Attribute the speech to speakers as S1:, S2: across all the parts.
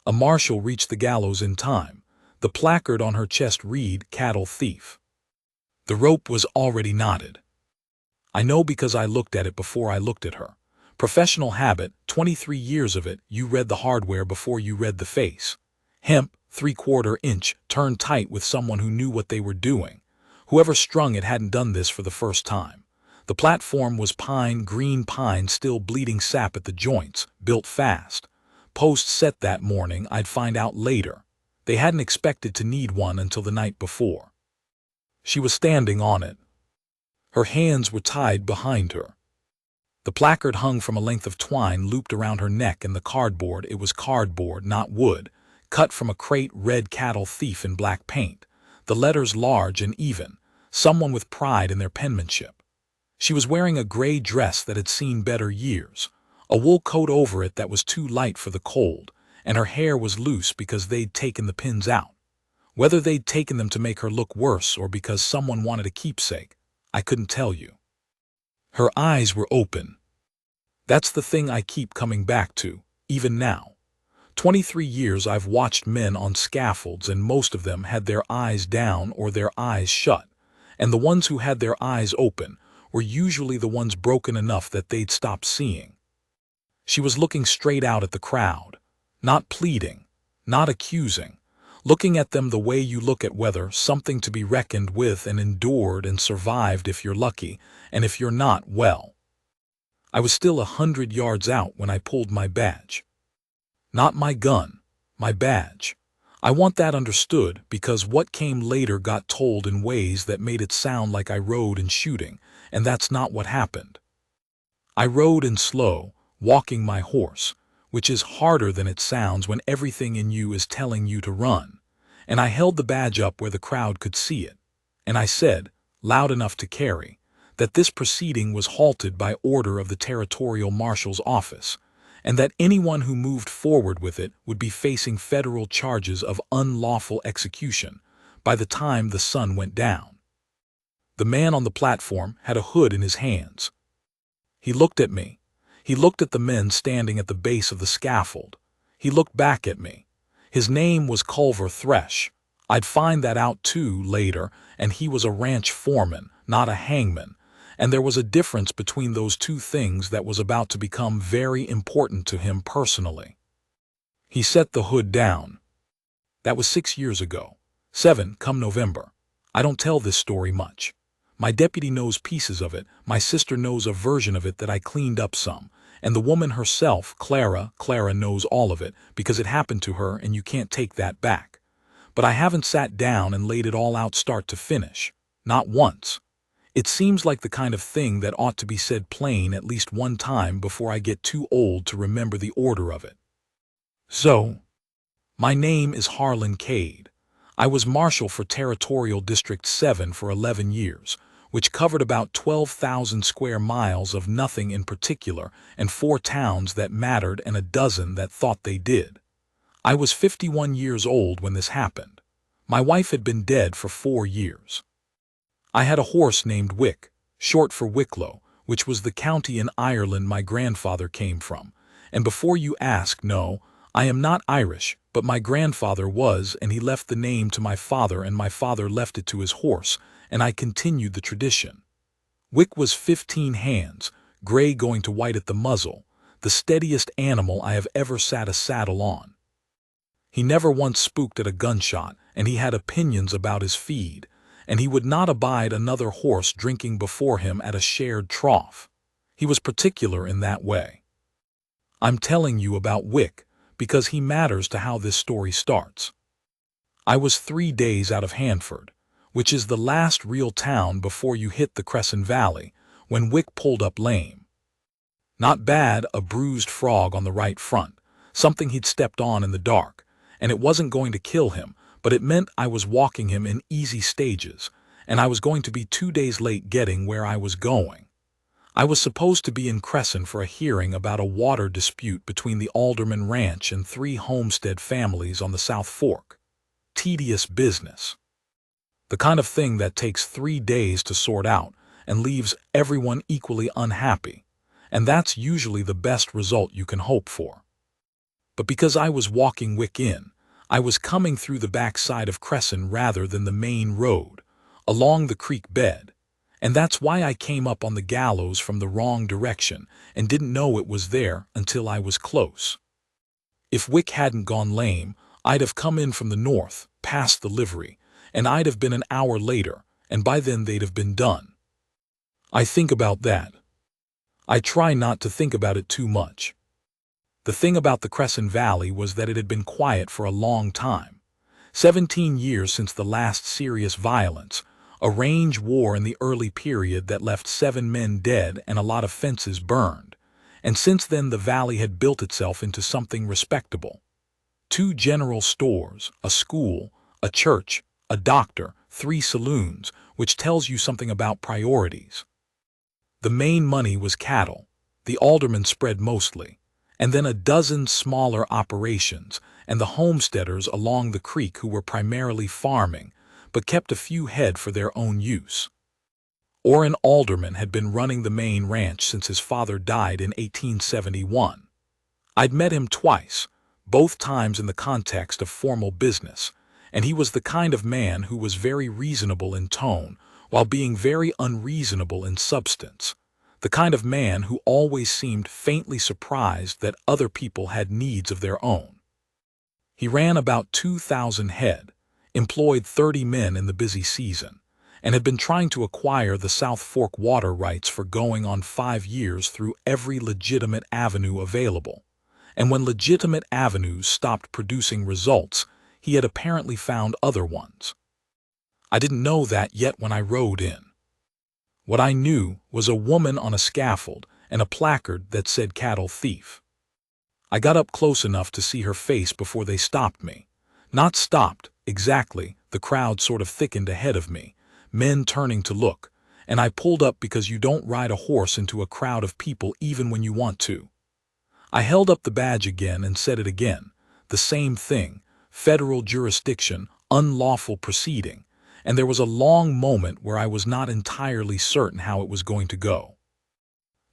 S1: A marshal reached the gallows in time. The placard on her chest read, "Cattle Thief." The rope was already knotted. I know because I looked at it before I looked at her. Professional habit, 23 years of it, you read the hardware before you read the face. Hemp, 3/4 inch, turned tight with someone who knew what they were doing. Whoever strung it hadn't done this for the first time. The platform was pine, green pine, still bleeding sap at the joints, built fast. Post set that morning, I'd find out later. They hadn't expected to need one until the night before. She was standing on it. Her hands were tied behind her. The placard hung from a length of twine looped around her neck, and the cardboard, it was cardboard, not wood, cut from a crate, read "Cattle Thief" in black paint, the letters large and even, someone with pride in their penmanship. She was wearing a gray dress that had seen better years, a wool coat over it that was too light for the cold, and her hair was loose because they'd taken the pins out. Whether they'd taken them to make her look worse or because someone wanted a keepsake, I couldn't tell you. Her eyes were open. That's the thing I keep coming back to, even now. 23 years I've watched men on scaffolds, and most of them had their eyes down or their eyes shut, and the ones who had their eyes open were usually the ones broken enough that they'd stop seeing. She was looking straight out at the crowd, not pleading, not accusing, looking at them the way you look at weather, something to be reckoned with and endured and survived if you're lucky, and if you're not, well. I was still 100 yards out when I pulled my badge. Not my gun, my badge. I want that understood, because what came later got told in ways that made it sound like I rode in shooting, and that's not what happened. I rode in slow, walking my horse, which is harder than it sounds when everything in you is telling you to run, and I held the badge up where the crowd could see it, and I said, loud enough to carry, that this proceeding was halted by order of the territorial marshal's office, and that anyone who moved forward with it would be facing federal charges of unlawful execution by the time the sun went down. The man on the platform had a hood in his hands. He looked at me. He looked at the men standing at the base of the scaffold. He looked back at me. His name was Culver Thresh. I'd find that out too later, and he was a ranch foreman, not a hangman, and there was a difference between those two things that was about to become very important to him personally. He set the hood down. That was 6 years ago. 7 come November. I don't tell this story much. My deputy knows pieces of it, my sister knows a version of it that I cleaned up some, and the woman herself, Clara knows all of it because it happened to her and you can't take that back. But I haven't sat down and laid it all out start to finish. Not once. It seems like the kind of thing that ought to be said plain at least one time before I get too old to remember the order of it. So, my name is Harlan Cade. I was Marshal for Territorial District 7 for 11 years, which covered about 12,000 square miles of nothing in particular and 4 towns that mattered and a dozen that thought they did. I was 51 years old when this happened. My wife had been dead for 4 years. I had a horse named Wick, short for Wicklow, which was the county in Ireland my grandfather came from. And before you ask, no, I am not Irish, but my grandfather was, and he left the name to my father, and my father left it to his horse, and I continued the tradition. Wick was 15 hands, gray going to white at the muzzle, the steadiest animal I have ever sat a saddle on. He never once spooked at a gunshot, and he had opinions about his feed, and he would not abide another horse drinking before him at a shared trough. He was particular in that way. I'm telling you about Wick because he matters to how this story starts. I was 3 days out of Hanford, which is the last real town before you hit the Crescent Valley, when Wick pulled up lame. Not bad, a bruised frog on the right front, something he'd stepped on in the dark, and it wasn't going to kill him, but it meant I was walking him in easy stages, and I was going to be 2 days late getting where I was going. I was supposed to be in Crescent for a hearing about a water dispute between the Alderman Ranch and 3 homestead families on the South Fork. Tedious business. The kind of thing that takes 3 days to sort out and leaves everyone equally unhappy, and that's usually the best result you can hope for. But because I was walking Wick in, I was coming through the back side of Crescent rather than the main road, along the creek bed, and that's why I came up on the gallows from the wrong direction and didn't know it was there until I was close. If Wick hadn't gone lame, I'd have come in from the north, past the livery, and I'd have been an hour later, and by then they'd have been done. I think about that. I try not to think about it too much. The thing about the Crescent Valley was that it had been quiet for a long time. 17 years since the last serious violence, a range war in the early period that left 7 men dead and a lot of fences burned. And since then the valley had built itself into something respectable. 2 general stores, a school, a church, a doctor, 3 saloons, which tells you something about priorities. The main money was cattle, the aldermen spread mostly, and then a dozen smaller operations, and the homesteaders along the creek who were primarily farming, but kept a few head for their own use. Orrin Alderman had been running the main ranch since his father died in 1871. I'd met him twice, both times in the context of formal business, and he was the kind of man who was very reasonable in tone while being very unreasonable in substance, the kind of man who always seemed faintly surprised that other people had needs of their own. He ran about 2,000 head, employed 30 men in the busy season, and had been trying to acquire the South Fork water rights for going on 5 years through every legitimate avenue available. And when legitimate avenues stopped producing results, he had apparently found other ones. I didn't know that yet when I rode in. What I knew was a woman on a scaffold and a placard that said cattle thief. I got up close enough to see her face before they stopped me. Not stopped, exactly, the crowd sort of thickened ahead of me, men turning to look, and I pulled up because you don't ride a horse into a crowd of people even when you want to. I held up the badge again and said it again, the same thing, federal jurisdiction, unlawful proceeding, and there was a long moment where I was not entirely certain how it was going to go.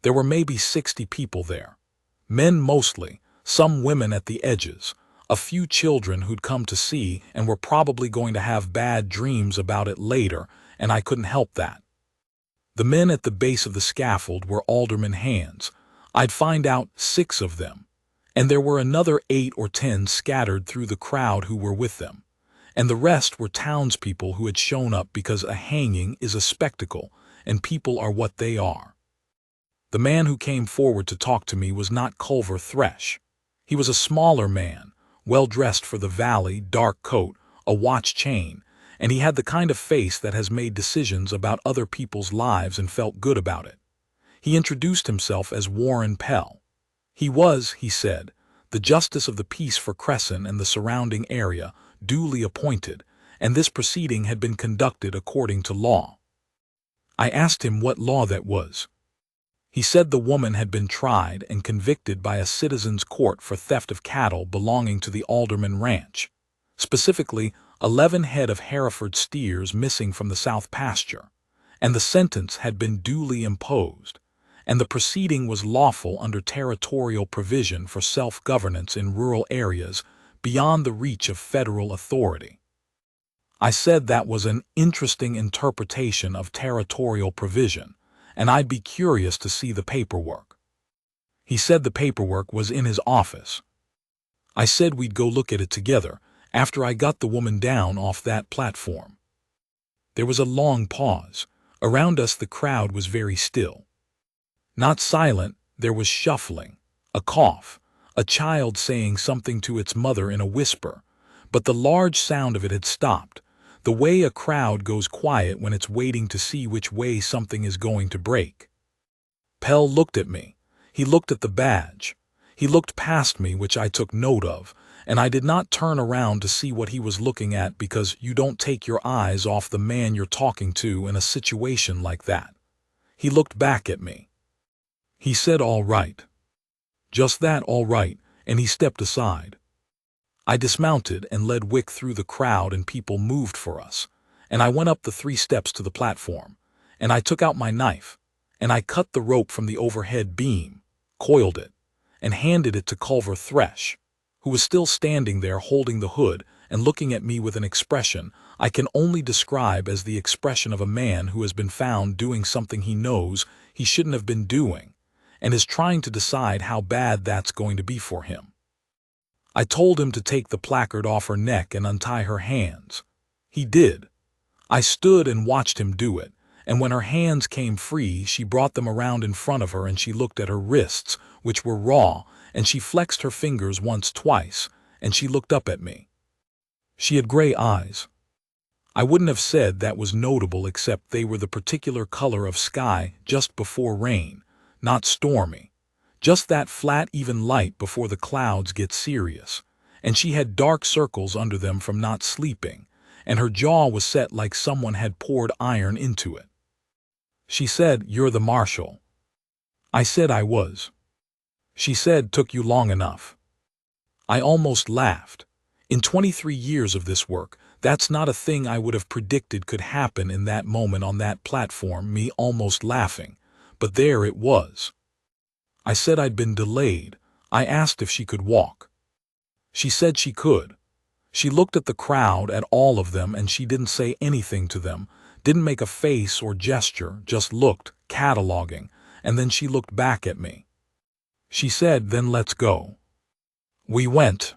S1: There were maybe 60 people there, men mostly, some women at the edges, a few children who'd come to see and were probably going to have bad dreams about it later, and I couldn't help that. The men at the base of the scaffold were aldermen hands. I'd find out 6 of them, and there were another 8 or 10 scattered through the crowd who were with them, and the rest were townspeople who had shown up because a hanging is a spectacle, and people are what they are. The man who came forward to talk to me was not Culver Thresh. He was a smaller man, well-dressed for the valley, dark coat, a watch chain, and he had the kind of face that has made decisions about other people's lives and felt good about it. He introduced himself as Warren Pell. He was, he said, the justice of the peace for Crescent and the surrounding area, duly appointed, and this proceeding had been conducted according to law. I asked him what law that was. He said the woman had been tried and convicted by a citizen's court for theft of cattle belonging to the Alderman Ranch, specifically 11 head of Hereford steers missing from the south pasture, and the sentence had been duly imposed, and the proceeding was lawful under territorial provision for self-governance in rural areas beyond the reach of federal authority. I said that was an interesting interpretation of territorial provision, and I'd be curious to see the paperwork. He said the paperwork was in his office. I said we'd go look at it together after I got the woman down off that platform. There was a long pause. Around us the crowd was very still. Not silent, there was shuffling, a cough, a child saying something to its mother in a whisper, but the large sound of it had stopped, the way a crowd goes quiet when it's waiting to see which way something is going to break. Pell looked at me. He looked at the badge. He looked past me, which I took note of, and I did not turn around to see what he was looking at because you don't take your eyes off the man you're talking to in a situation like that. He looked back at me. He said, "All right." Just that, all right, and he stepped aside. I dismounted and led Wick through the crowd and people moved for us, and I went up the 3 steps to the platform, and I took out my knife, and I cut the rope from the overhead beam, coiled it, and handed it to Culver Thresh. who was still standing there holding the hood and looking at me with an expression I can only describe as the expression of a man who has been found doing something he knows he shouldn't have been doing, and is trying to decide how bad that's going to be for him. I told him to take the placard off her neck and untie her hands. He did. I stood and watched him do it, and when her hands came free, she brought them around in front of her and she looked at her wrists, which were raw, and she flexed her fingers once, twice, and she looked up at me. She had gray eyes. I wouldn't have said that was notable except they were the particular color of sky just before rain, not stormy. Just that flat, even light before the clouds get serious, and she had dark circles under them from not sleeping, and her jaw was set like someone had poured iron into it. She said, "You're the Marshal." I said I was. She said, "Took you long enough." I almost laughed. In 23 years of this work, that's not a thing I would have predicted could happen in that moment on that platform, me almost laughing, but there it was. I said I'd been delayed. I asked if she could walk. She said she could. She looked at the crowd, at all of them, and she didn't say anything to them, didn't make a face or gesture, just looked, cataloging, and then she looked back at me. She said, "Then let's go." We went.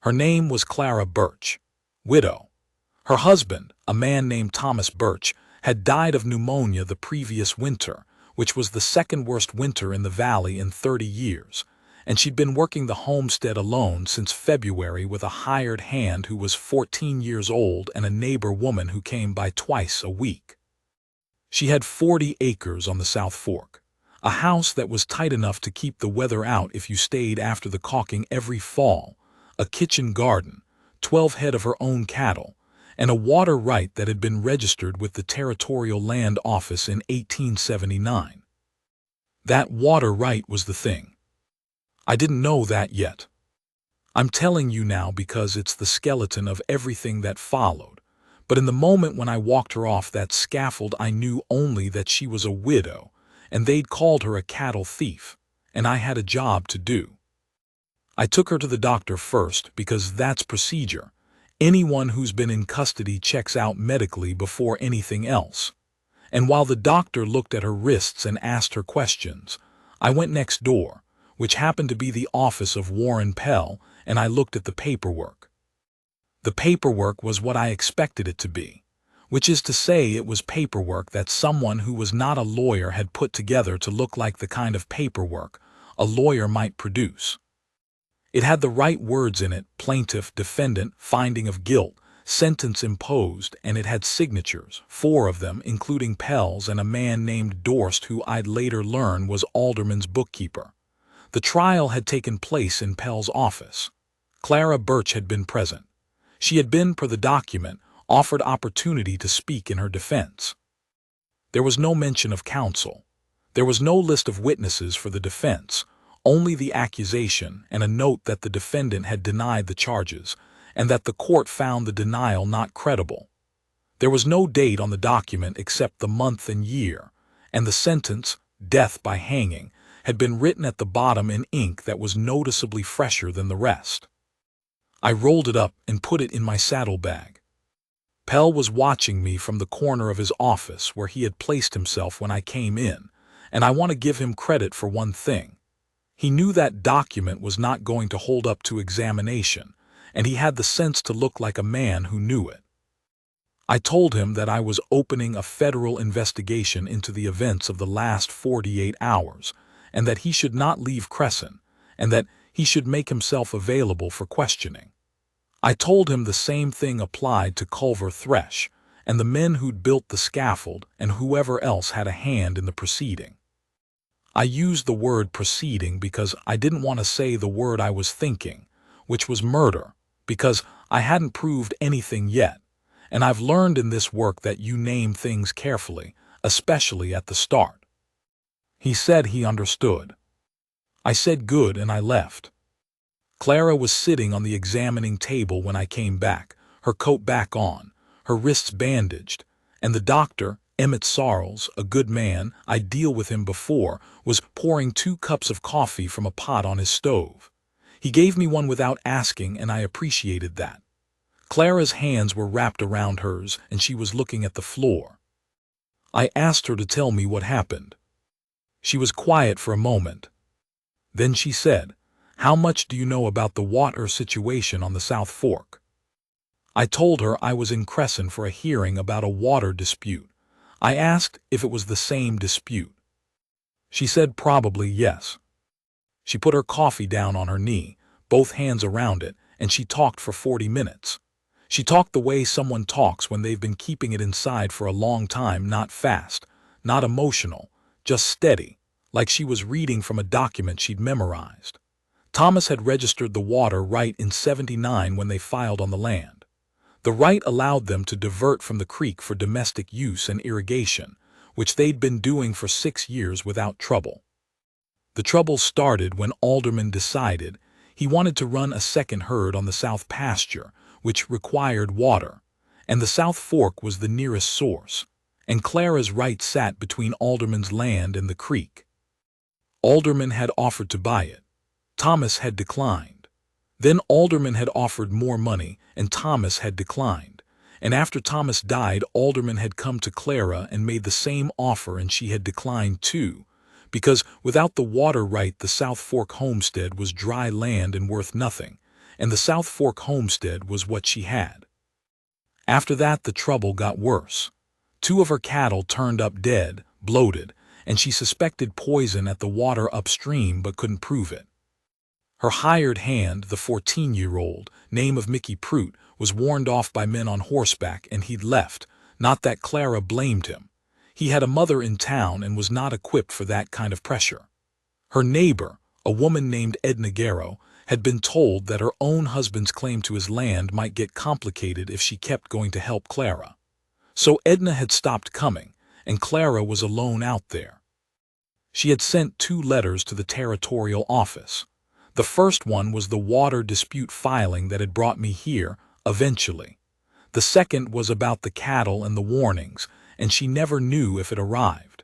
S1: Her name was Clara Birch, widow. Her husband, a man named Thomas Birch, had died of pneumonia the previous winter, which was the second worst winter in the valley in 30 years, and she'd been working the homestead alone since February with a hired hand who was 14 years old and a neighbor woman who came by twice a week. She had 40 acres on the South Fork, a house that was tight enough to keep the weather out if you stayed after the caulking every fall, a kitchen garden, 12 head of her own cattle, and a water right that had been registered with the Territorial Land Office in 1879. That water right was the thing. I didn't know that yet. I'm telling you now because it's the skeleton of everything that followed, but in the moment when I walked her off that scaffold I knew only that she was a widow, and they'd called her a cattle thief, and I had a job to do. I took her to the doctor first because that's procedure. Anyone who's been in custody checks out medically before anything else. And while the doctor looked at her wrists and asked her questions, I went next door, which happened to be the office of Warren Pell, and I looked at the paperwork. The paperwork was what I expected it to be, which is to say it was paperwork that someone who was not a lawyer had put together to look like the kind of paperwork a lawyer might produce. It had the right words in it: plaintiff, defendant, finding of guilt, sentence imposed, and it had signatures, 4 of them, including Pell's and a man named Dorst who I'd later learn was Alderman's bookkeeper. The trial had taken place in Pell's office. Clara Birch had been present. She had been, per the document, offered opportunity to speak in her defense. There was no mention of counsel. There was no list of witnesses for the defense, only the accusation and a note that the defendant had denied the charges and that the court found the denial not credible. There was no date on the document except the month and year, and the sentence, death by hanging, had been written at the bottom in ink that was noticeably fresher than the rest. I rolled it up and put it in my saddlebag. Pell was watching me from the corner of his office where he had placed himself when I came in, and I want to give him credit for one thing. He knew that document was not going to hold up to examination, and he had the sense to look like a man who knew it. I told him that I was opening a federal investigation into the events of the last 48 hours, and that he should not leave Crescent, and that he should make himself available for questioning. I told him the same thing applied to Culver Thresh, and the men who'd built the scaffold, and whoever else had a hand in the proceeding. I used the word proceeding because I didn't want to say the word I was thinking, which was murder, because I hadn't proved anything yet, and I've learned in this work that you name things carefully, especially at the start. He said he understood. I said good, and I left. Clara was sitting on the examining table when I came back, her coat back on, her wrists bandaged, and the doctor, Emmett Sarles, a good man, I'd dealt with him before, was pouring 2 cups of coffee from a pot on his stove. He gave me one without asking, and I appreciated that. Clara's hands were wrapped around hers, and she was looking at the floor. I asked her to tell me what happened. She was quiet for a moment. Then she said, "How much do you know about the water situation on the South Fork?" I told her I was in Crescent for a hearing about a water dispute. I asked if it was the same dispute. She said probably yes. She put her coffee down on her knee, both hands around it, and she talked for 40 minutes. She talked the way someone talks when they've been keeping it inside for a long time, not fast, not emotional, just steady, like she was reading from a document she'd memorized. Thomas had registered the water right in '79 when they filed on the land. The right allowed them to divert from the creek for domestic use and irrigation, which they'd been doing for 6 years without trouble. The trouble started when Alderman decided he wanted to run a second herd on the South pasture, which required water, and the South Fork was the nearest source, and Clara's right sat between Alderman's land and the creek. Alderman had offered to buy it. Thomas had declined. Then Alderman had offered more money, and Thomas had declined. And after Thomas died, Alderman had come to Clara and made the same offer, and she had declined too, because without the water right, the South Fork homestead was dry land and worth nothing, and the South Fork homestead was what she had. After that, the trouble got worse. 2 of her cattle turned up dead, bloated, and she suspected poison at the water upstream but couldn't prove it. Her hired hand, the 14-year-old, name of Mickey Prout, was warned off by men on horseback, and he'd left. Not that Clara blamed him. He had a mother in town and was not equipped for that kind of pressure. Her neighbor, a woman named Edna Garrow, had been told that her own husband's claim to his land might get complicated if she kept going to help Clara. So Edna had stopped coming, and Clara was alone out there. She had sent 2 letters to the territorial office. The first one was the water dispute filing that had brought me here, eventually. The second was about the cattle and the warnings, and she never knew if it arrived.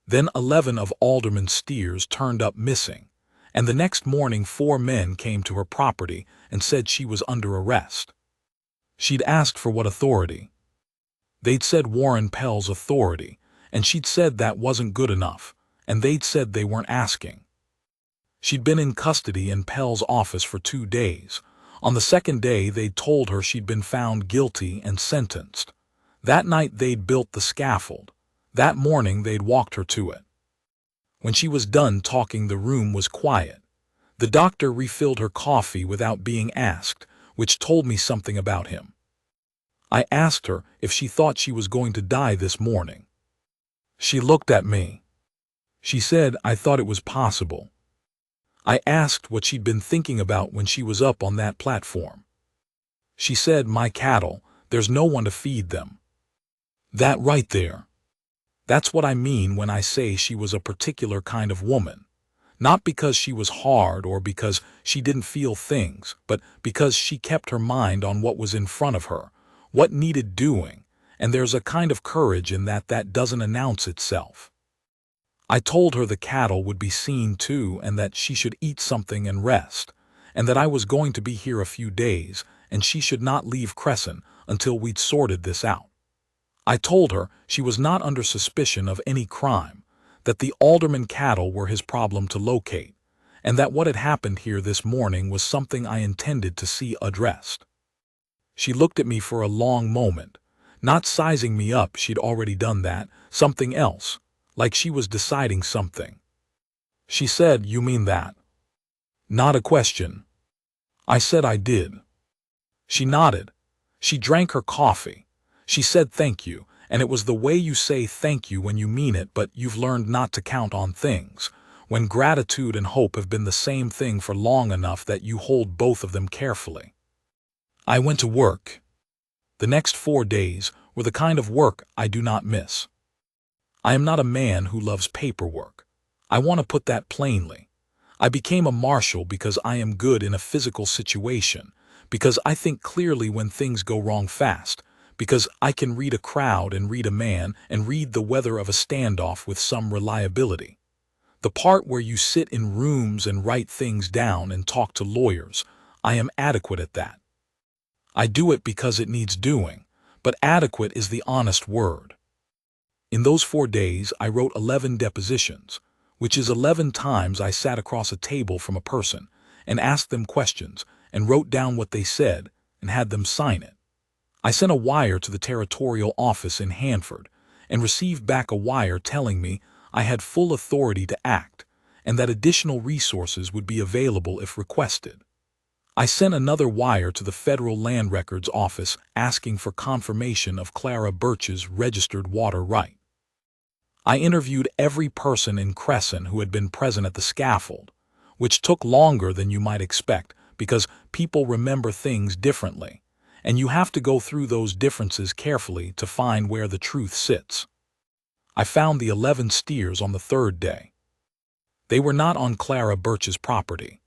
S1: Then 11 of Alderman's steers turned up missing, and the next morning 4 men came to her property and said she was under arrest. She'd asked for what authority. They'd said Warren Pell's authority, and she'd said that wasn't good enough, and they'd said they weren't asking. She'd been in custody in Pell's office for 2 days. On the second day, they'd told her she'd been found guilty and sentenced. That night, they'd built the scaffold. That morning, they'd walked her to it. When she was done talking, the room was quiet. The doctor refilled her coffee without being asked, which told me something about him. I asked her if she thought she was going to die this morning. She looked at me. She said I thought it was possible. I asked what she'd been thinking about when she was up on that platform. She said, "My cattle, there's no one to feed them." That right there. That's what I mean when I say she was a particular kind of woman. Not because she was hard or because she didn't feel things, but because she kept her mind on what was in front of her, what needed doing, and there's a kind of courage in that doesn't announce itself. I told her the cattle would be seen too, and that she should eat something and rest, and that I was going to be here a few days, and she should not leave Crescent until we'd sorted this out. I told her she was not under suspicion of any crime, that the Alderman cattle were his problem to locate, and that what had happened here this morning was something I intended to see addressed. She looked at me for a long moment, not sizing me up, she'd already done that, something else, like she was deciding something. She said, "You mean that?" Not a question. I said I did. She nodded. She drank her coffee. She said thank you, and it was the way you say thank you when you mean it, but you've learned not to count on things, when gratitude and hope have been the same thing for long enough that you hold both of them carefully. I went to work. The next 4 days were the kind of work I do not miss. I am not a man who loves paperwork. I want to put that plainly. I became a marshal because I am good in a physical situation, because I think clearly when things go wrong fast, because I can read a crowd and read a man and read the weather of a standoff with some reliability. The part where you sit in rooms and write things down and talk to lawyers, I am adequate at that. I do it because it needs doing, but adequate is the honest word. In those 4 days, I wrote 11 depositions, which is 11 times I sat across a table from a person and asked them questions and wrote down what they said and had them sign it. I sent a wire to the territorial office in Hanford and received back a wire telling me I had full authority to act and that additional resources would be available if requested. I sent another wire to the Federal Land Records Office asking for confirmation of Clara Birch's registered water right. I interviewed every person in Crescent who had been present at the scaffold, which took longer than you might expect because people remember things differently, and you have to go through those differences carefully to find where the truth sits. I found the 11 steers on the 3rd day. They were not on Clara Birch's property.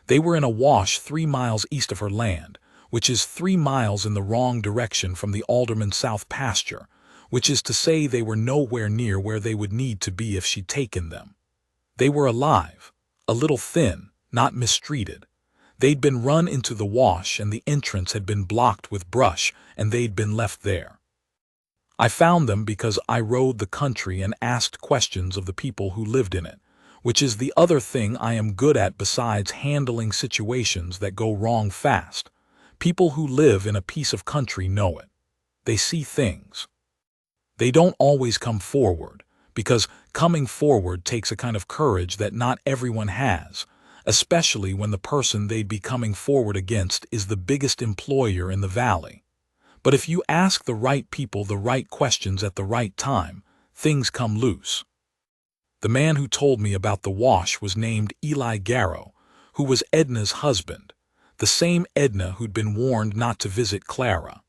S1: They were in a wash 3 miles east of her land, which is 3 miles in the wrong direction from the Alderman South pasture, which is to say they were nowhere near where they would need to be if she'd taken them. They were alive, a little thin, not mistreated. They'd been run into the wash and the entrance had been blocked with brush and they'd been left there. I found them because I rode the country and asked questions of the people who lived in it, which is the other thing I am good at besides handling situations that go wrong fast. People who live in a piece of country know it. They see things. They don't always come forward, because coming forward takes a kind of courage that not everyone has, especially when the person they'd be coming forward against is the biggest employer in the valley. But if you ask the right people the right questions at the right time, things come loose. The man who told me about the wash was named Eli Garrow, who was Edna's husband, the same Edna who'd been warned not to visit Clara.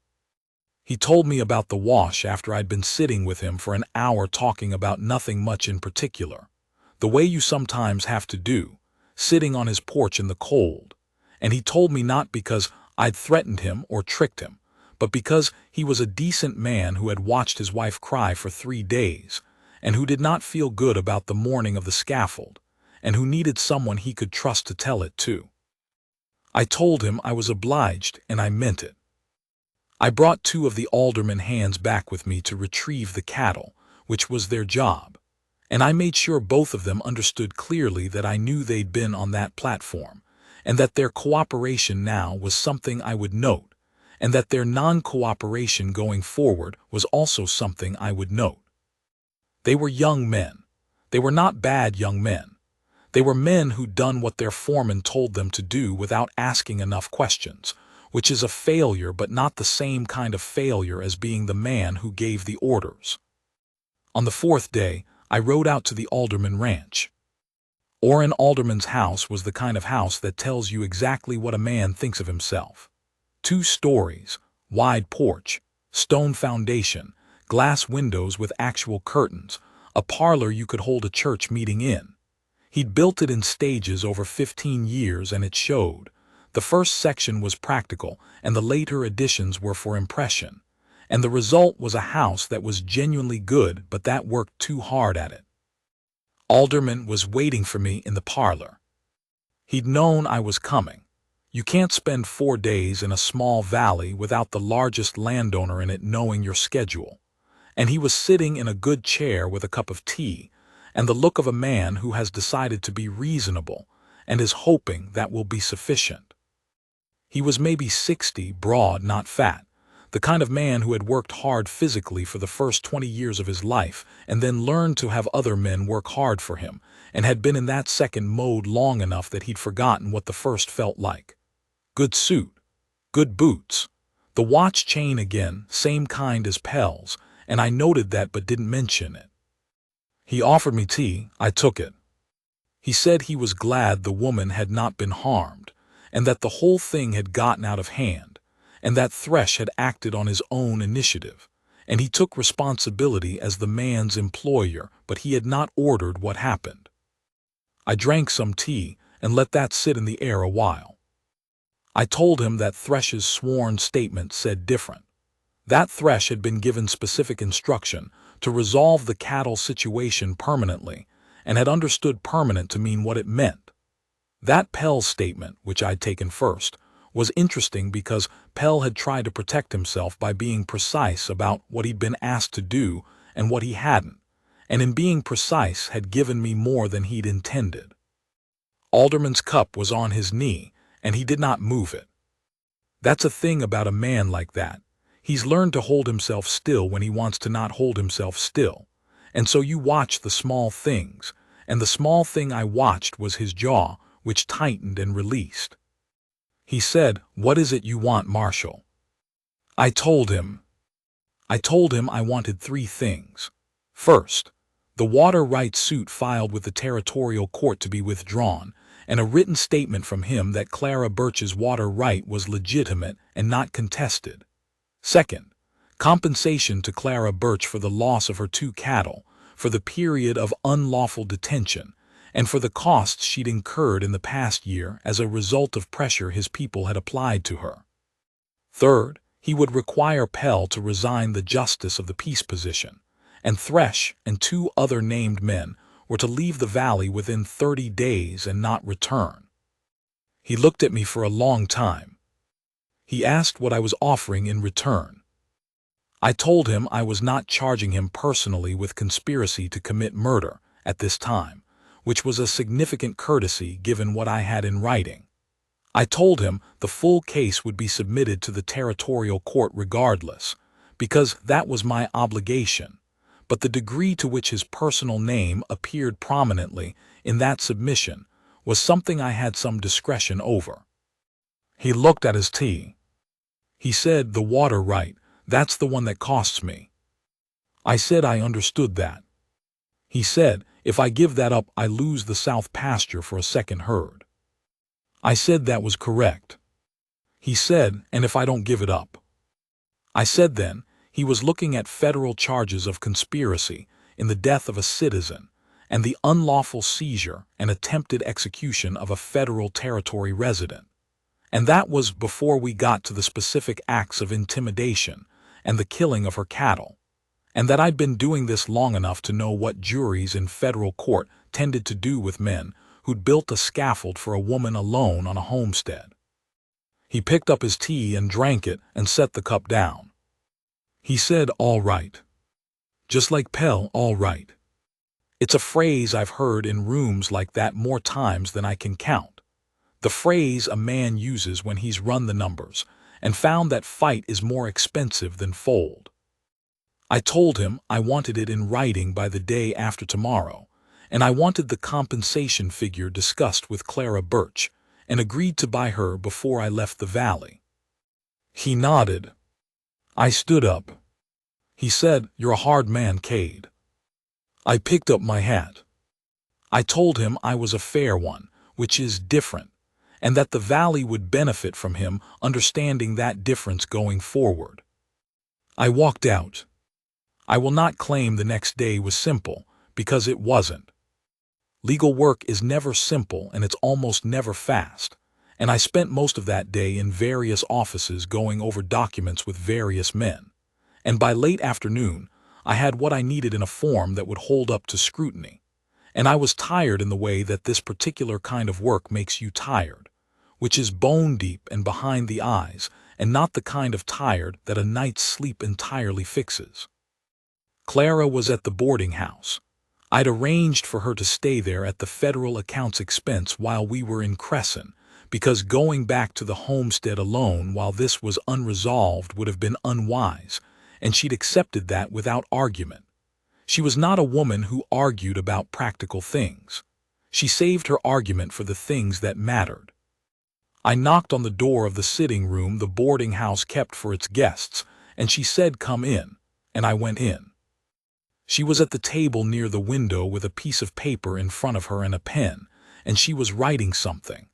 S1: He told me about the wash after I'd been sitting with him for an hour talking about nothing much in particular, the way you sometimes have to do, sitting on his porch in the cold, and he told me not because I'd threatened him or tricked him, but because he was a decent man who had watched his wife cry for 3 days, and who did not feel good about the morning of the scaffold, and who needed someone he could trust to tell it to. I told him I was obliged, and I meant it. I brought 2 of the alderman hands back with me to retrieve the cattle, which was their job, and I made sure both of them understood clearly that I knew they'd been on that platform, and that their cooperation now was something I would note, and that their non-cooperation going forward was also something I would note. They were young men. They were not bad young men. They were men who'd done what their foreman told them to do without asking enough questions, which is a failure but not the same kind of failure as being the man who gave the orders. On the 4th day, I rode out to the Alderman Ranch. An alderman's house was the kind of house that tells you exactly what a man thinks of himself. 2 stories, wide porch, stone foundation, glass windows with actual curtains, a parlor you could hold a church meeting in. He'd built it in stages over 15 years and it showed. The first section was practical and the later additions were for impression, and the result was a house that was genuinely good but that worked too hard at it. Alderman was waiting for me in the parlor. He'd known I was coming. You can't spend 4 days in a small valley without the largest landowner in it knowing your schedule. And he was sitting in a good chair with a cup of tea, and the look of a man who has decided to be reasonable and is hoping that will be sufficient. He was maybe 60, broad, not fat, the kind of man who had worked hard physically for the first 20 years of his life and then learned to have other men work hard for him, and had been in that second mode long enough that he'd forgotten what the first felt like. Good suit, good boots, the watch chain again, same kind as Pell's, and I noted that but didn't mention it. He offered me tea, I took it. He said he was glad the woman had not been harmed, and that the whole thing had gotten out of hand, and that Thresh had acted on his own initiative, and he took responsibility as the man's employer, but he had not ordered what happened. I drank some tea and let that sit in the air a while. I told him that Thresh's sworn statement said different. That Thresh had been given specific instruction to resolve the cattle situation permanently, and had understood permanent to mean what it meant. That Pell's statement, which I'd taken first, was interesting because Pell had tried to protect himself by being precise about what he'd been asked to do and what he hadn't, and in being precise had given me more than he'd intended. Alderman's cup was on his knee, and he did not move it. That's a thing about a man like that. He's learned to hold himself still when he wants to not hold himself still. And so you watch the small things, and the small thing I watched was his jaw, which tightened and released. He said, "What is it you want, Marshal?" I told him I wanted 3 things. First, the water rights suit filed with the territorial court to be withdrawn, and a written statement from him that Clara Birch's water right was legitimate and not contested. Second, compensation to Clara Birch for the loss of her 2 cattle, for the period of unlawful detention, and for the costs she'd incurred in the past year as a result of pressure his people had applied to her. Third, he would require Pell to resign the justice of the peace position, and Thresh and 2 other named men were to leave the valley within 30 days and not return. He looked at me for a long time. He asked what I was offering in return. I told him I was not charging him personally with conspiracy to commit murder at this time, which was a significant courtesy given what I had in writing. I told him the full case would be submitted to the territorial court regardless, because that was my obligation, but the degree to which his personal name appeared prominently in that submission was something I had some discretion over. He looked at his tea. He said, "The water right, that's the one that costs me." I said I understood that. He said, "If I give that up, I lose the south pasture for a second herd." I said that was correct. He said, "And if I don't give it up?" I said then he was looking at federal charges of conspiracy in the death of a citizen and the unlawful seizure and attempted execution of a federal territory resident. And that was before we got to the specific acts of intimidation and the killing of her cattle, and that I'd been doing this long enough to know what juries in federal court tended to do with men who'd built a scaffold for a woman alone on a homestead. He picked up his tea and drank it and set the cup down. He said, "All right." Just like Pell, all right. It's a phrase I've heard in rooms like that more times than I can count. The phrase a man uses when he's run the numbers and found that fight is more expensive than fold. I told him I wanted it in writing by the day after tomorrow, and I wanted the compensation figure discussed with Clara Birch, and agreed to buy her before I left the valley. He nodded. I stood up. He said, "You're a hard man, Cade." I picked up my hat. I told him I was a fair one, which is different, and that the valley would benefit from him understanding that difference going forward. I walked out. I will not claim the next day was simple, because it wasn't. Legal work is never simple and it's almost never fast, and I spent most of that day in various offices going over documents with various men, and by late afternoon I had what I needed in a form that would hold up to scrutiny, and I was tired in the way that this particular kind of work makes you tired, which is bone deep and behind the eyes, and not the kind of tired that a night's sleep entirely fixes. Clara was at the boarding house. I'd arranged for her to stay there at the federal account's expense while we were in Crescent, because going back to the homestead alone while this was unresolved would have been unwise, and she'd accepted that without argument. She was not a woman who argued about practical things. She saved her argument for the things that mattered. I knocked on the door of the sitting room the boarding house kept for its guests, and she said, "Come in," and I went in. She was at the table near the window with a piece of paper in front of her and a pen, and she was writing something.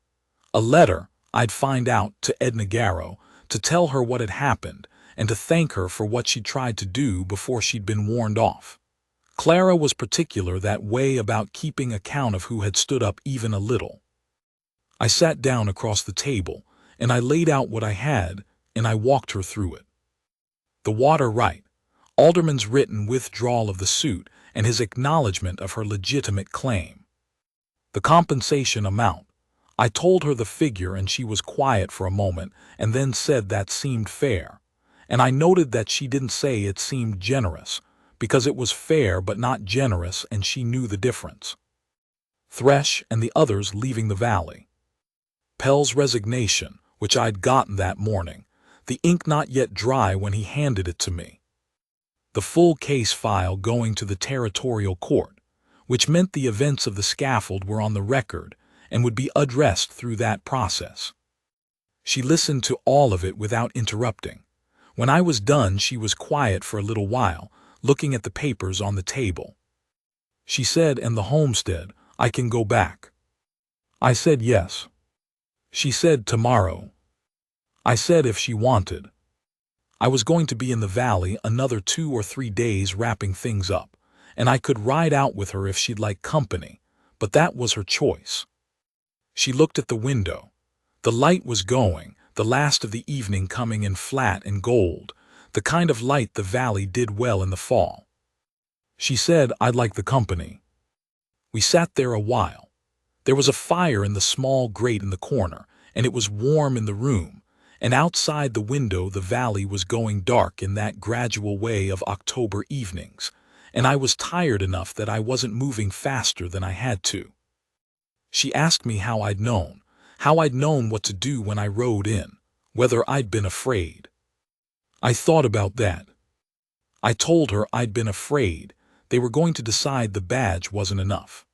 S1: A letter, I'd find out, to Edna Garrow, to tell her what had happened, and to thank her for what she'd tried to do before she'd been warned off. Clara was particular that way about keeping account of who had stood up even a little. I sat down across the table, and I laid out what I had, and I walked her through it. The water right, Alderman's written withdrawal of the suit, and his acknowledgement of her legitimate claim. The compensation amount. I told her the figure and she was quiet for a moment and then said that seemed fair. And I noted that she didn't say it seemed generous, because it was fair but not generous and she knew the difference. Thresh and the others leaving the valley. Pell's resignation, which I'd gotten that morning, the ink not yet dry when he handed it to me. The full case file going to the territorial court, which meant the events of the scaffold were on the record and would be addressed through that process. She listened to all of it without interrupting. When I was done, she was quiet for a little while, looking at the papers on the table. She said, "And the homestead, I can go back." I said yes. She said tomorrow. I said if she wanted. I was going to be in the valley another 2 or 3 days wrapping things up, and I could ride out with her if she'd like company, but that was her choice. She looked at the window. The light was going, the last of the evening coming in flat and gold, the kind of light the valley did well in the fall. She said, "I'd like the company." We sat there a while. There was a fire in the small grate in the corner, and it was warm in the room, and outside the window the valley was going dark in that gradual way of October evenings, and I was tired enough that I wasn't moving faster than I had to. She asked me how I'd known what to do when I rode in, whether I'd been afraid. I thought about that. I told her I'd been afraid. They were going to decide the badge wasn't enough.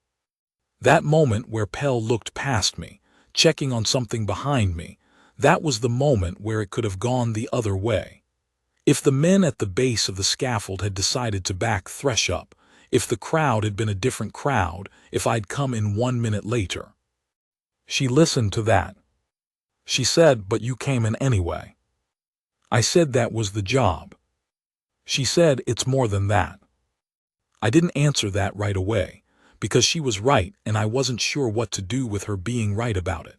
S1: That moment where Pell looked past me, checking on something behind me, that was the moment where it could have gone the other way. If the men at the base of the scaffold had decided to back Thresh up, if the crowd had been a different crowd, if I'd come in 1 minute later. She listened to that. She said, "But you came in anyway." I said that was the job. She said, "It's more than that." I didn't answer that right away, because she was right and I wasn't sure what to do with her being right about it.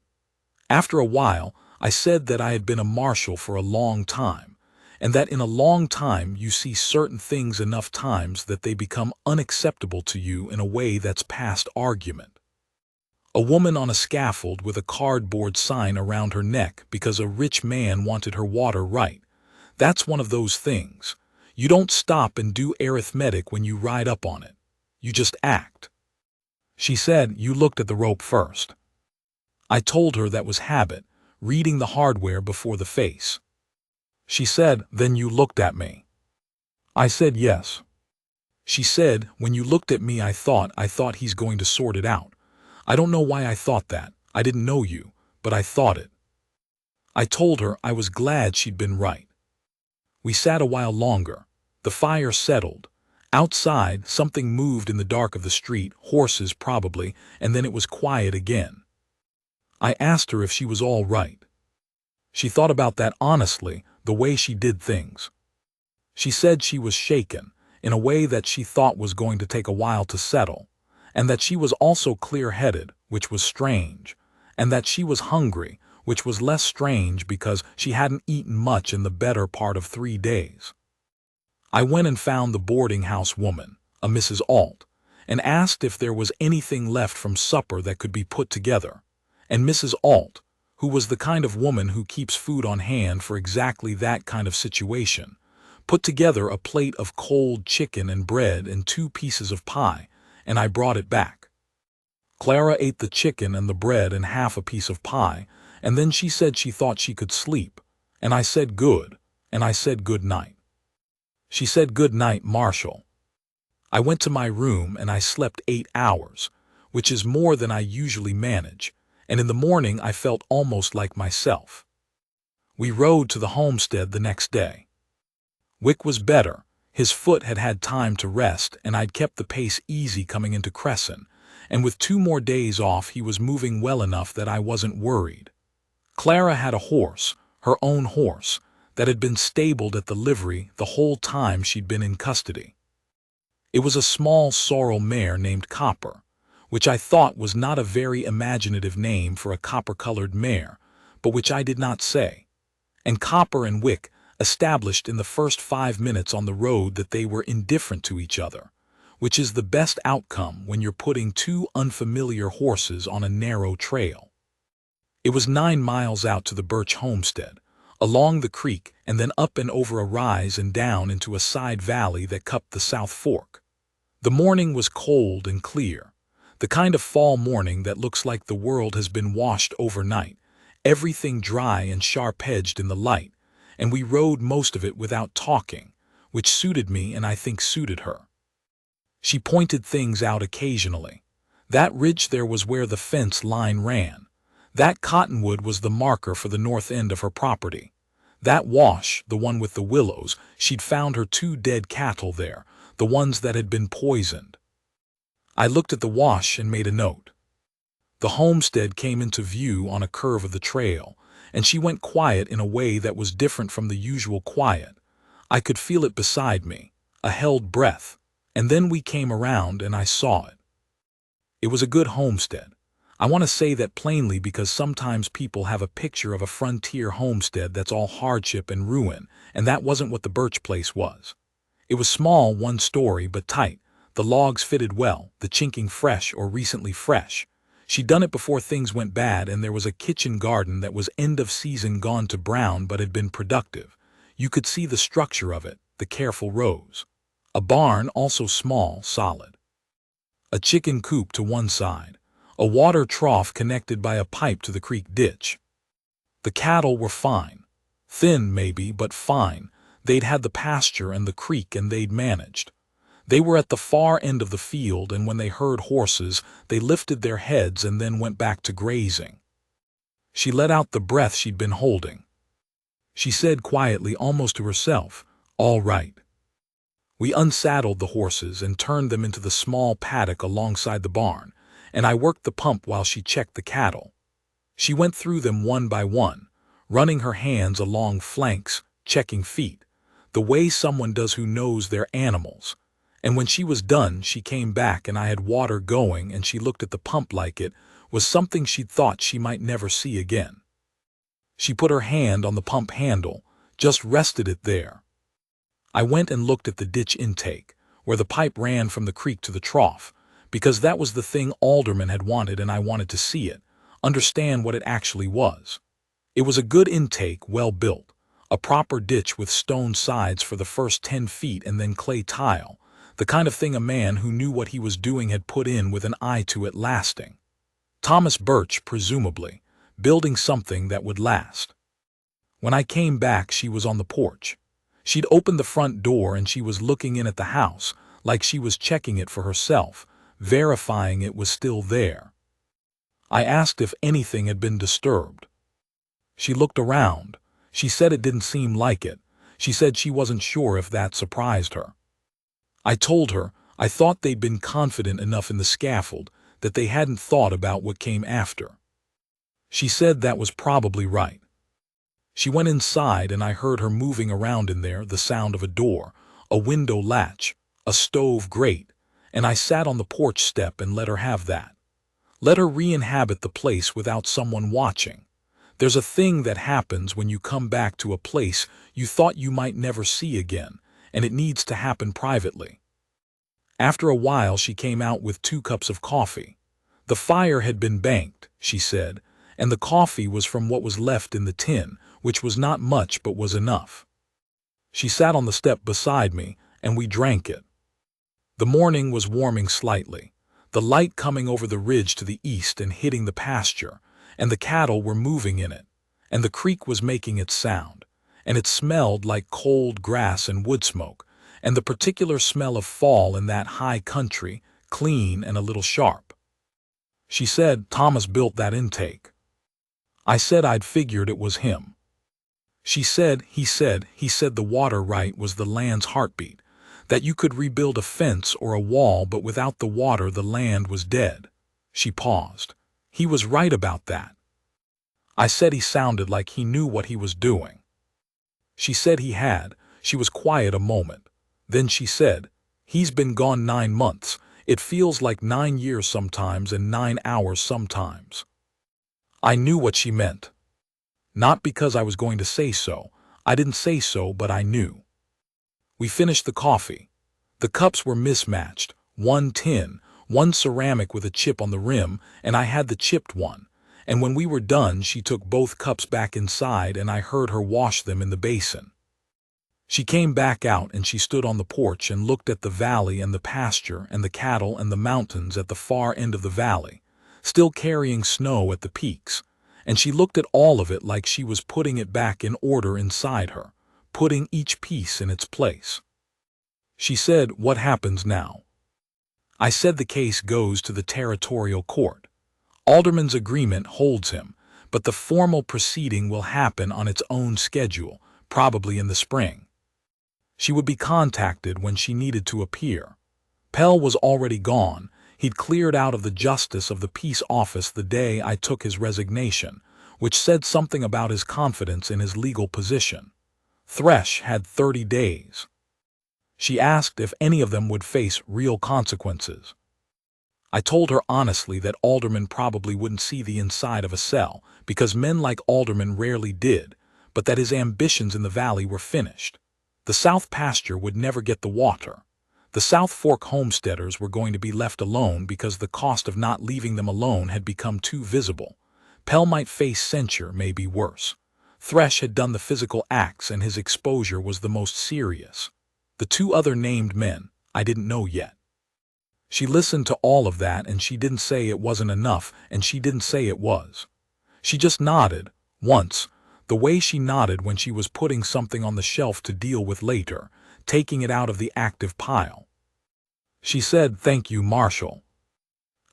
S1: After a while, I said that I had been a marshal for a long time, and that in a long time you see certain things enough times that they become unacceptable to you in a way that's past argument. A woman on a scaffold with a cardboard sign around her neck because a rich man wanted her water right. That's one of those things. You don't stop and do arithmetic when you ride up on it. You just act. She said, "You looked at the rope first." I told her that was habit, reading the hardware before the face. She said, "Then you looked at me." I said yes. She said, "When you looked at me I thought he's going to sort it out. I don't know why I thought that. I didn't know you, but I thought it." I told her I was glad she'd been right. We sat a while longer. The fire settled. Outside, something moved in the dark of the street, horses probably, and then it was quiet again. I asked her if she was all right. She thought about that honestly, the way she did things. She said she was shaken, in a way that she thought was going to take a while to settle, and that she was also clear-headed, which was strange, and that she was hungry, which was less strange because she hadn't eaten much in the better part of 3 days. I went and found the boarding house woman, a Mrs. Alt, and asked if there was anything left from supper that could be put together, and Mrs. Alt, who was the kind of woman who keeps food on hand for exactly that kind of situation, put together a plate of cold chicken and bread and 2 pieces of pie, and I brought it back. Clara ate the chicken and the bread and half a piece of pie, and then she said she thought she could sleep, and I said good, and I said good night. She said good night, Marshal. I went to my room and I slept 8 hours, which is more than I usually manage, and in the morning I felt almost like myself. We rode to the homestead the next day. Wick was better. His foot had had time to rest, and I'd kept the pace easy coming into Crescent, and with 2 more days off he was moving well enough that I wasn't worried. Clara had a horse, her own horse, that had been stabled at the livery the whole time she'd been in custody. It was a small sorrel mare named Copper, which I thought was not a very imaginative name for a copper-colored mare, but which I did not say. And Copper and Wick established in the first 5 minutes on the road that they were indifferent to each other, which is the best outcome when you're putting two unfamiliar horses on a narrow trail. It was 9 miles out to the Birch homestead, along the creek and then up and over a rise and down into a side valley that cupped the South Fork. The morning was cold and clear, the kind of fall morning that looks like the world has been washed overnight, everything dry and sharp-edged in the light, and we rode most of it without talking, which suited me and I think suited her. She pointed things out occasionally. That ridge there was where the fence line ran. That cottonwood was the marker for the north end of her property. That wash, the one with the willows, she'd found her 2 dead cattle there, the ones that had been poisoned. I looked at the wash and made a note. The homestead came into view on a curve of the trail, and she went quiet in a way that was different from the usual quiet. I could feel it beside me, a held breath, and then we came around and I saw it. It was a good homestead. I want to say that plainly because sometimes people have a picture of a frontier homestead that's all hardship and ruin, and that wasn't what the Birch place was. It was small, 1 story, but tight. The logs fitted well, the chinking fresh or recently fresh. She'd done it before things went bad, and there was a kitchen garden that was end of season gone to brown but had been productive. You could see the structure of it, the careful rows. A barn, also small, solid. A chicken coop to one side. A water trough connected by a pipe to the creek ditch. The cattle were fine. Thin, maybe, but fine. They'd had the pasture and the creek and they'd managed. They were at the far end of the field, and when they heard horses, they lifted their heads and then went back to grazing. She let out the breath she'd been holding. She said quietly, almost to herself, "All right." We unsaddled the horses and turned them into the small paddock alongside the barn, and I worked the pump while she checked the cattle. She went through them one by one, running her hands along flanks, checking feet, the way someone does who knows their animals. And when she was done, she came back and I had water going, and she looked at the pump like it was something she'd thought she might never see again. She put her hand on the pump handle, just rested it there. I went and looked at the ditch intake, where the pipe ran from the creek to the trough, because that was the thing Alderman had wanted, and I wanted to see it, understand what it actually was. It was a good intake, well built, a proper ditch with stone sides for the first 10 feet and then clay tile, the kind of thing a man who knew what he was doing had put in with an eye to it lasting. Thomas Birch, presumably, building something that would last. When I came back, she was on the porch. She'd opened the front door and she was looking in at the house, like she was checking it for herself, verifying it was still there. I asked if anything had been disturbed. She looked around. She said it didn't seem like it. She said she wasn't sure if that surprised her. I told her I thought they'd been confident enough in the scaffold that they hadn't thought about what came after. She said that was probably right. She went inside and I heard her moving around in there, the sound of a door, a window latch, a stove grate, and I sat on the porch step and let her have that. Let her re-inhabit the place without someone watching. There's a thing that happens when you come back to a place you thought you might never see again, and it needs to happen privately. After a while she came out with 2 cups of coffee. The fire had been banked, she said, and the coffee was from what was left in the tin, which was not much but was enough. She sat on the step beside me, and we drank it. The morning was warming slightly, the light coming over the ridge to the east and hitting the pasture, and the cattle were moving in it, and the creek was making its sound, and it smelled like cold grass and wood smoke, and the particular smell of fall in that high country, clean and a little sharp. She said Thomas built that intake. I said I'd figured it was him. She said he said the water right was the land's heartbeat, that you could rebuild a fence or a wall, but without the water the land was dead. She paused. He was right about that. I said he sounded like he knew what he was doing. She said he had. She was quiet a moment. Then she said, "He's been gone 9 months. It feels like 9 years sometimes and 9 hours sometimes." I knew what she meant. Not because I was going to say so. I didn't say so, but I knew. We finished the coffee. The cups were mismatched, one tin, one ceramic with a chip on the rim, and I had the chipped one. And when we were done, she took both cups back inside and I heard her wash them in the basin. She came back out and she stood on the porch and looked at the valley and the pasture and the cattle and the mountains at the far end of the valley, still carrying snow at the peaks. And she looked at all of it like she was putting it back in order inside her, putting each piece in its place. She said, "What happens now?" I said the case goes to the territorial court. Alderman's agreement holds him, but the formal proceeding will happen on its own schedule, probably in the spring. She would be contacted when she needed to appear. Pell was already gone. He'd cleared out of the justice of the peace office the day I took his resignation, which said something about his confidence in his legal position. Thresh had 30 days. She asked if any of them would face real consequences. I told her honestly that Alderman probably wouldn't see the inside of a cell, because men like Alderman rarely did, but that his ambitions in the valley were finished. The South pasture would never get the water. The South Fork homesteaders were going to be left alone because the cost of not leaving them alone had become too visible. Pell might face censure, maybe worse. Thresh had done the physical acts and his exposure was the most serious. The two other named men, I didn't know yet. She listened to all of that and she didn't say it wasn't enough and she didn't say it was. She just nodded, once, the way she nodded when she was putting something on the shelf to deal with later, taking it out of the active pile. She said, "Thank you, Marshal."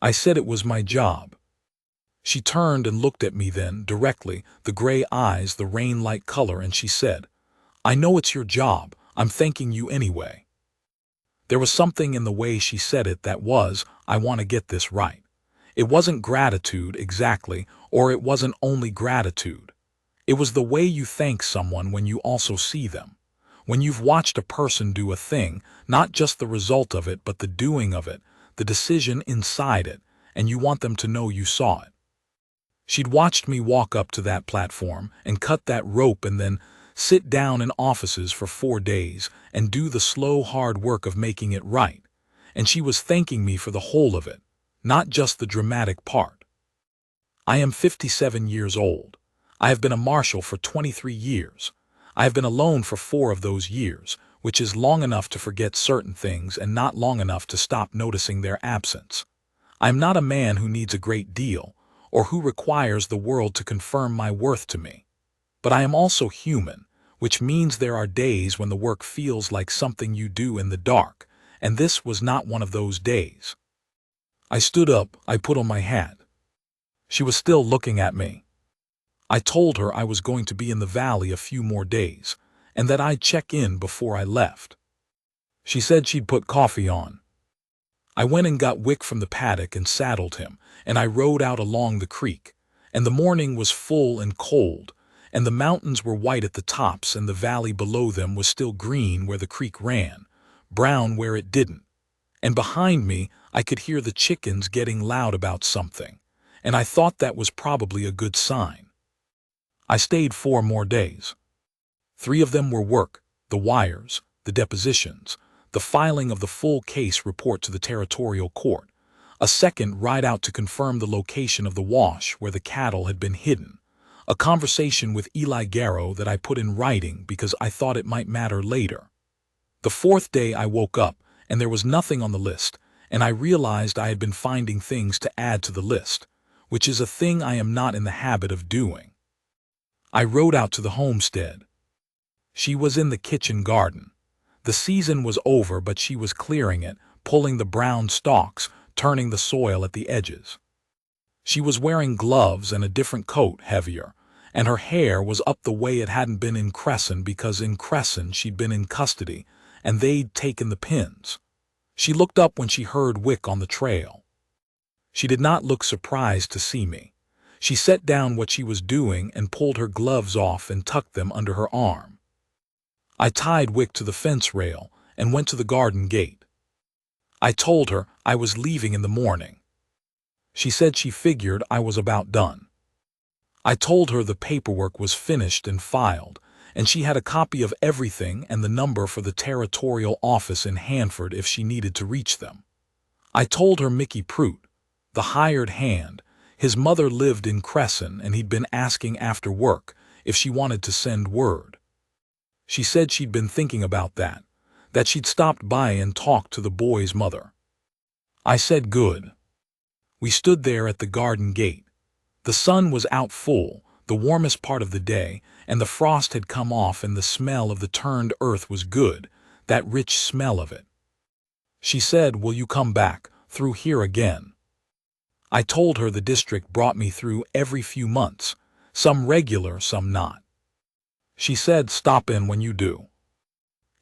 S1: I said it was my job. She turned and looked at me then, directly, the gray eyes, the rain-like color, and she said, "I know it's your job. I'm thanking you anyway." There was something in the way she said it that was, I want to get this right. It wasn't gratitude exactly, or it wasn't only gratitude. It was the way you thank someone when you also see them. When you've watched a person do a thing, not just the result of it, but the doing of it, the decision inside it, and you want them to know you saw it. She'd watched me walk up to that platform and cut that rope and then sit down in offices for 4 days and do the slow, hard work of making it right. And she was thanking me for the whole of it, not just the dramatic part. I am 57 years old. I have been a marshal for 23 years. I have been alone for 4 of those years, which is long enough to forget certain things and not long enough to stop noticing their absence. I am not a man who needs a great deal, or who requires the world to confirm my worth to me. But I am also human, which means there are days when the work feels like something you do in the dark, and this was not one of those days. I stood up, I put on my hat. She was still looking at me. I told her I was going to be in the valley a few more days, and that I'd check in before I left. She said she'd put coffee on. I went and got Wick from the paddock and saddled him, and I rode out along the creek, and the morning was full and cold, and the mountains were white at the tops and the valley below them was still green where the creek ran, brown where it didn't. And behind me I could hear the chickens getting loud about something, and I thought that was probably a good sign. I stayed 4 more days. 3 of them were work, the wires, the depositions, the filing of the full case report to the territorial court, a second ride out to confirm the location of the wash where the cattle had been hidden, a conversation with Eli Garrow that I put in writing because I thought it might matter later. The 4th day I woke up and there was nothing on the list, and I realized I had been finding things to add to the list, which is a thing I am not in the habit of doing. I rode out to the homestead. She was in the kitchen garden. The season was over, but she was clearing it, pulling the brown stalks, turning the soil at the edges. She was wearing gloves and a different coat, heavier, and her hair was up the way it hadn't been in Crescent because in Crescent she'd been in custody, and they'd taken the pins. She looked up when she heard Wick on the trail. She did not look surprised to see me. She set down what she was doing and pulled her gloves off and tucked them under her arm. I tied Wick to the fence rail and went to the garden gate. I told her I was leaving in the morning. She said she figured I was about done. I told her the paperwork was finished and filed, and she had a copy of everything and the number for the territorial office in Hanford if she needed to reach them. I told her Mickey Prout, the hired hand, his mother lived in Crescent and he'd been asking after work if she wanted to send word. She said she'd been thinking about that she'd stopped by and talked to the boy's mother. I said good. We stood there at the garden gate. The sun was out full, the warmest part of the day, and the frost had come off and the smell of the turned earth was good, that rich smell of it. She said, "Will you come back through here again?" I told her the district brought me through every few months, some regular, some not. She said, "Stop in when you do."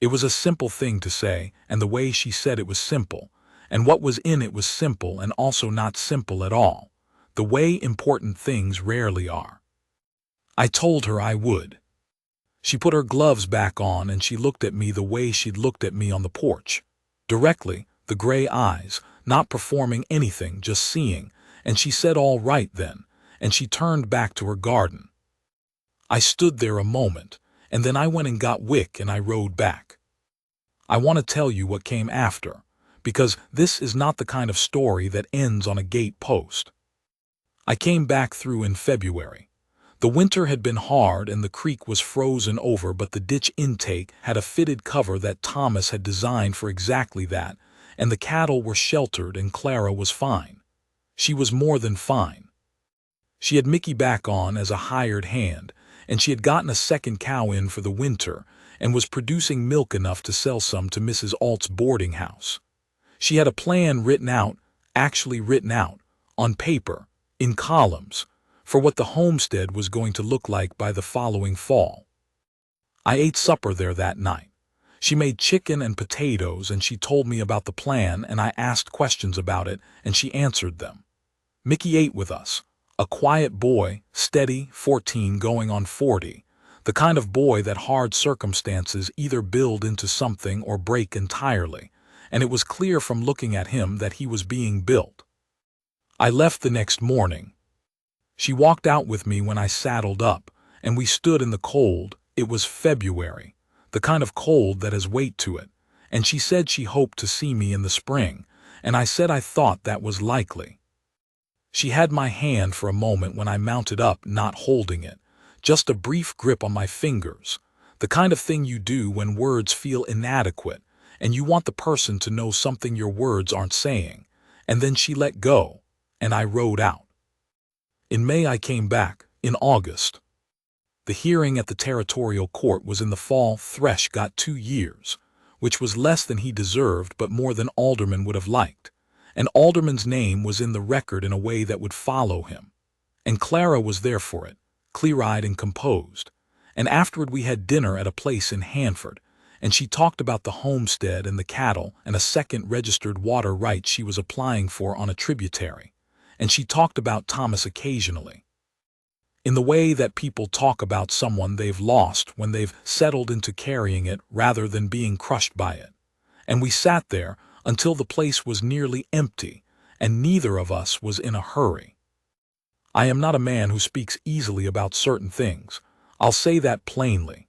S1: It was a simple thing to say, and the way she said it was simple, and what was in it was simple and also not simple at all, the way important things rarely are. I told her I would. She put her gloves back on and she looked at me the way she'd looked at me on the porch. Directly, the gray eyes, not performing anything, just seeing, and she said all right then, and she turned back to her garden. I stood there a moment, and then I went and got Wick and I rode back. I want to tell you what came after, because this is not the kind of story that ends on a gate post. I came back through in February. The winter had been hard and the creek was frozen over, but the ditch intake had a fitted cover that Thomas had designed for exactly that, and the cattle were sheltered and Clara was fine. She was more than fine. She had Mickey back on as a hired hand, and she had gotten a second cow in for the winter and was producing milk enough to sell some to Mrs. Alt's boarding house. She had a plan written out, actually written out, on paper, in columns, for what the homestead was going to look like by the following fall. I ate supper there that night. She made chicken and potatoes and she told me about the plan and I asked questions about it and she answered them. Mickey ate with us, a quiet boy, steady, 14 going on 40, the kind of boy that hard circumstances either build into something or break entirely, and it was clear from looking at him that he was being built. I left the next morning. She walked out with me when I saddled up, and we stood in the cold. It was February, the kind of cold that has weight to it, and she said she hoped to see me in the spring, and I said I thought that was likely. She had my hand for a moment when I mounted up, not holding it, just a brief grip on my fingers, the kind of thing you do when words feel inadequate and you want the person to know something your words aren't saying, and then she let go, and I rode out. In May I came back, in August. The hearing at the territorial court was in the fall. Thresh got 2 years, which was less than he deserved but more than Alderman would have liked, and Alderman's name was in the record in a way that would follow him. And Clara was there for it, clear-eyed and composed, and afterward we had dinner at a place in Hanford, and she talked about the homestead and the cattle and a second registered water right she was applying for on a tributary, and she talked about Thomas occasionally, in the way that people talk about someone they've lost when they've settled into carrying it rather than being crushed by it. And we sat there until the place was nearly empty, and neither of us was in a hurry. I am not a man who speaks easily about certain things. I'll say that plainly.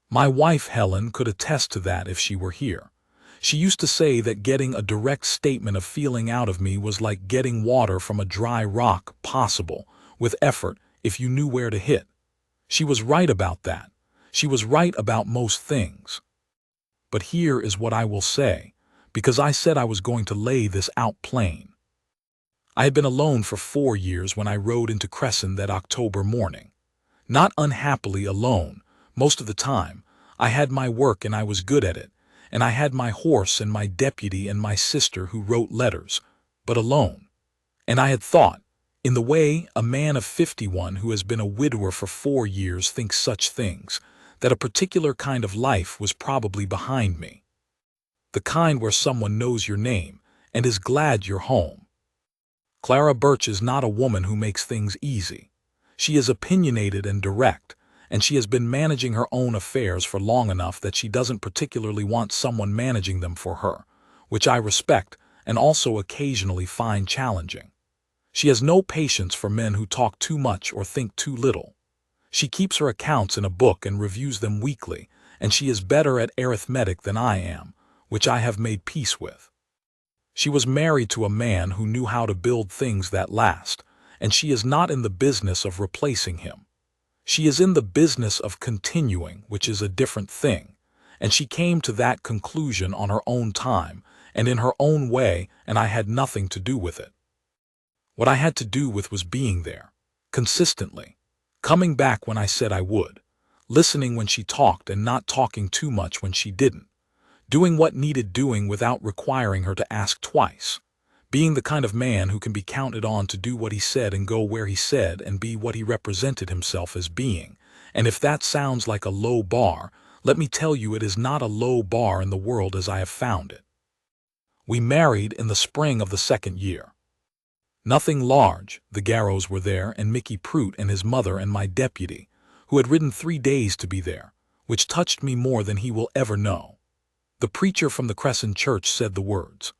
S1: My wife Helen could attest to that if she were here. She used to say that getting a direct statement of feeling out of me was like getting water from a dry rock, possible, with effort, if you knew where to hit. She was right about that. She was right about most things. But here is what I will say, because I said I was going to lay this out plain. I had been alone for 4 years when I rode into Crescent that October morning. Not unhappily alone. Most of the time, I had my work and I was good at it, and I had my horse and my deputy and my sister who wrote letters, but alone. And I had thought, in the way a man of 51 who has been a widower for 4 years thinks such things, that a particular kind of life was probably behind me. The kind where someone knows your name and is glad you're home. Clara Birch is not a woman who makes things easy. She is opinionated and direct, and she has been managing her own affairs for long enough that she doesn't particularly want someone managing them for her, which I respect and also occasionally find challenging. She has no patience for men who talk too much or think too little. She keeps her accounts in a book and reviews them weekly, and she is better at arithmetic than I am, which I have made peace with. She was married to a man who knew how to build things that last, and she is not in the business of replacing him. She is in the business of continuing, which is a different thing, and she came to that conclusion on her own time and in her own way, and I had nothing to do with it. What I had to do with was being there, consistently, coming back when I said I would, listening when she talked and not talking too much when she didn't, doing what needed doing without requiring her to ask twice, being the kind of man who can be counted on to do what he said and go where he said and be what he represented himself as being. And if that sounds like a low bar, let me tell you it is not a low bar in the world as I have found it. We married in the spring of the second year. Nothing large. The Gallows were there, and Mickey Prout and his mother and my deputy, who had ridden 3 days to be there, which touched me more than he will ever know. The preacher from the Crescent Church said the words.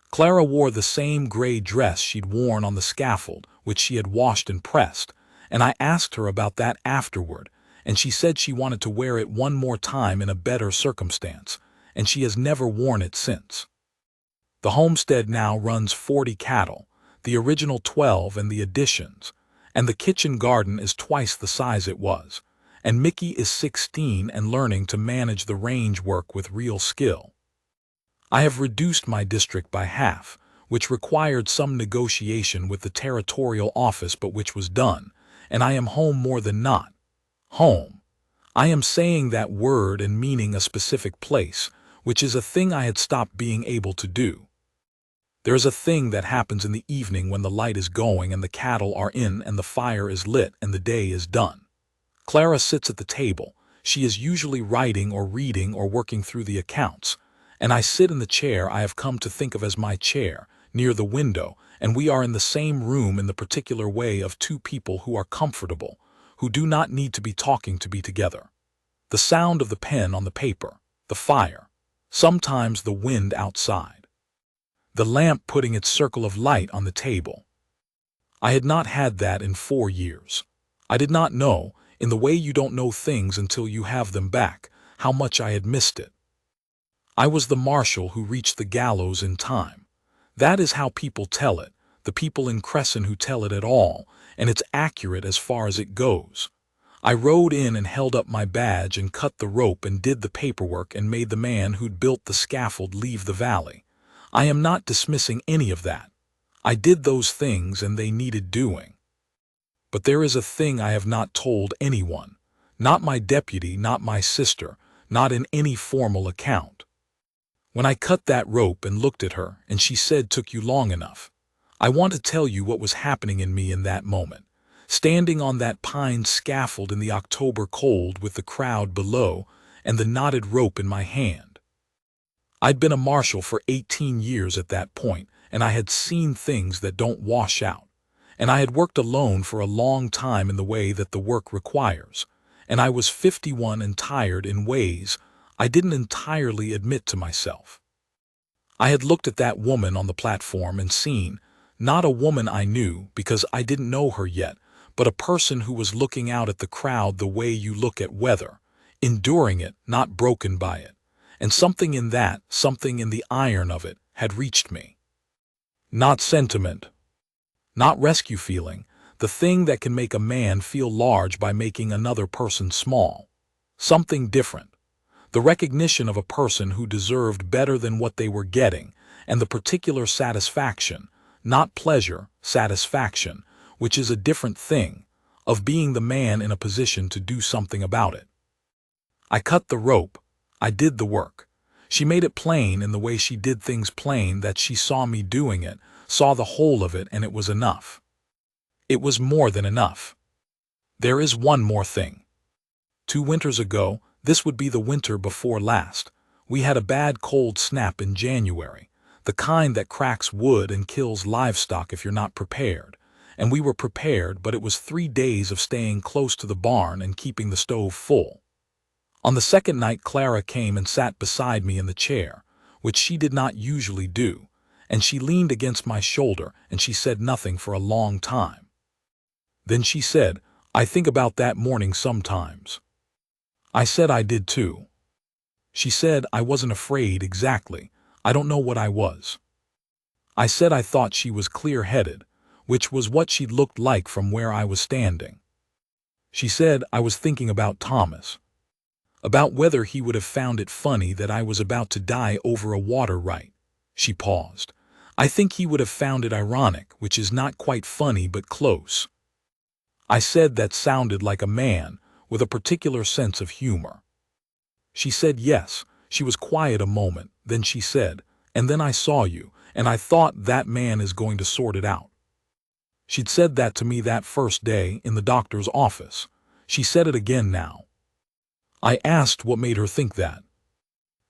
S1: Clara wore the same gray dress she'd worn on the scaffold, which she had washed and pressed, and I asked her about that afterward, and she said she wanted to wear it one more time in a better circumstance, and she has never worn it since. The homestead now runs 40 cattle, the original 12 and the additions, and the kitchen garden is twice the size it was, and Mickey is 16 and learning to manage the range work with real skill. I have reduced my district by half, which required some negotiation with the territorial office but which was done, and I am home more than not. Home. I am saying that word and meaning a specific place, which is a thing I had stopped being able to do. There is a thing that happens in the evening when the light is going and the cattle are in and the fire is lit and the day is done. Clara sits at the table. She is usually writing or reading or working through the accounts, and I sit in the chair I have come to think of as my chair, near the window, and we are in the same room in the particular way of two people who are comfortable, who do not need to be talking to be together. The sound of the pen on the paper, the fire, sometimes the wind outside. The lamp putting its circle of light on the table. I had not had that in 4 years. I did not know, in the way you don't know things until you have them back, how much I had missed it. I was the Marshal who reached the gallows in time. That is how people tell it, the people in Crescent who tell it at all, and it's accurate as far as it goes. I rode in and held up my badge and cut the rope and did the paperwork and made the man who'd built the scaffold leave the valley. I am not dismissing any of that. I did those things and they needed doing. But there is a thing I have not told anyone, not my deputy, not my sister, not in any formal account. When I cut that rope and looked at her and she said, "Took you long enough," I want to tell you what was happening in me in that moment, standing on that pine scaffold in the October cold with the crowd below and the knotted rope in my hand. I'd been a marshal for 18 years at that point, and I had seen things that don't wash out, and I had worked alone for a long time in the way that the work requires, and I was 51 and tired in ways I didn't entirely admit to myself. I had looked at that woman on the platform and seen, not a woman I knew because I didn't know her yet, but a person who was looking out at the crowd the way you look at weather, enduring it, not broken by it. And something in that, something in the iron of it, had reached me. Not sentiment. Not rescue feeling, the thing that can make a man feel large by making another person small. Something different. The recognition of a person who deserved better than what they were getting, and the particular satisfaction, not pleasure, satisfaction, which is a different thing, of being the man in a position to do something about it. I cut the rope. I did the work. She made it plain in the way she did things plain that she saw me doing it, saw the whole of it, and it was enough. It was more than enough. There is one more thing. 2 winters ago, this would be the winter before last, we had a bad cold snap in January, the kind that cracks wood and kills livestock if you're not prepared. And we were prepared, but it was 3 days of staying close to the barn and keeping the stove full. On the second night Clara came and sat beside me in the chair, which she did not usually do, and she leaned against my shoulder and she said nothing for a long time. Then she said, "I think about that morning sometimes." I said I did too. She said I wasn't afraid exactly, I don't know what I was. I said I thought she was clear-headed, which was what she looked like from where I was standing. She said I was thinking about Thomas, about whether he would have found it funny that I was about to die over a water right. She paused. I think he would have found it ironic, which is not quite funny but close. I said that sounded like a man with a particular sense of humor. She said yes. She was quiet a moment, then she said, and then I saw you, and I thought that man is going to sort it out. She'd said that to me that first day in the doctor's office. She said it again now. I asked what made her think that.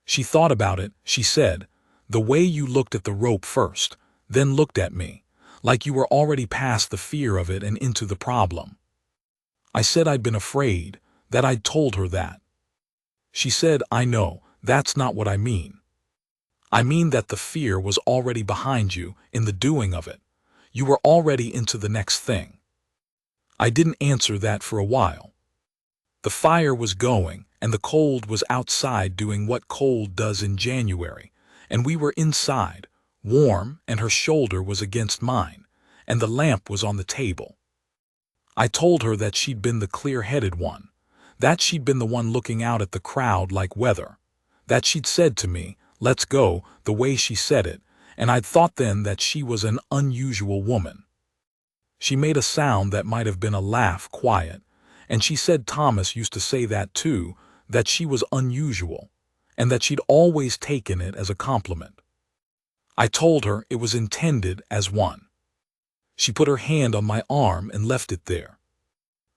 S1: She thought about it. She said, the way you looked at the rope first, then looked at me, like you were already past the fear of it and into the problem. I said I'd been afraid, that I'd told her that. She said, I know, that's not what I mean. I mean that the fear was already behind you in the doing of it. You were already into the next thing. I didn't answer that for a while. The fire was going, and the cold was outside doing what cold does in January, and we were inside, warm, and her shoulder was against mine, and the lamp was on the table. I told her that she'd been the clear-headed one, that she'd been the one looking out at the crowd like weather, that she'd said to me, let's go, the way she said it, and I'd thought then that she was an unusual woman. She made a sound that might have been a laugh, quiet, and she said Thomas used to say that too, that she was unusual, and that she'd always taken it as a compliment. I told her it was intended as one. She put her hand on my arm and left it there.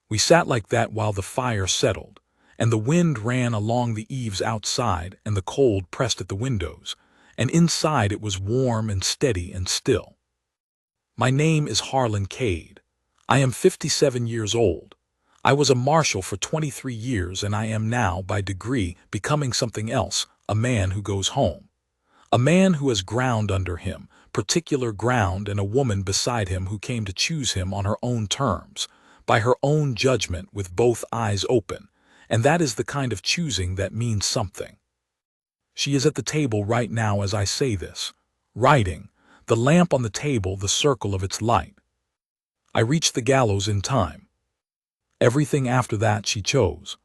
S1: We sat like that while the fire settled, and the wind ran along the eaves outside and the cold pressed at the windows, and inside it was warm and steady and still. My name is Harlan Cade. I am 57 years old. I was a marshal for 23 years and I am now, by degree, becoming something else, a man who goes home. A man who has ground under him, particular ground, and a woman beside him who came to choose him on her own terms, by her own judgment with both eyes open, and that is the kind of choosing that means something. She is at the table right now as I say this, writing, the lamp on the table the circle of its light. I reached the gallows in time. Everything after that she chose.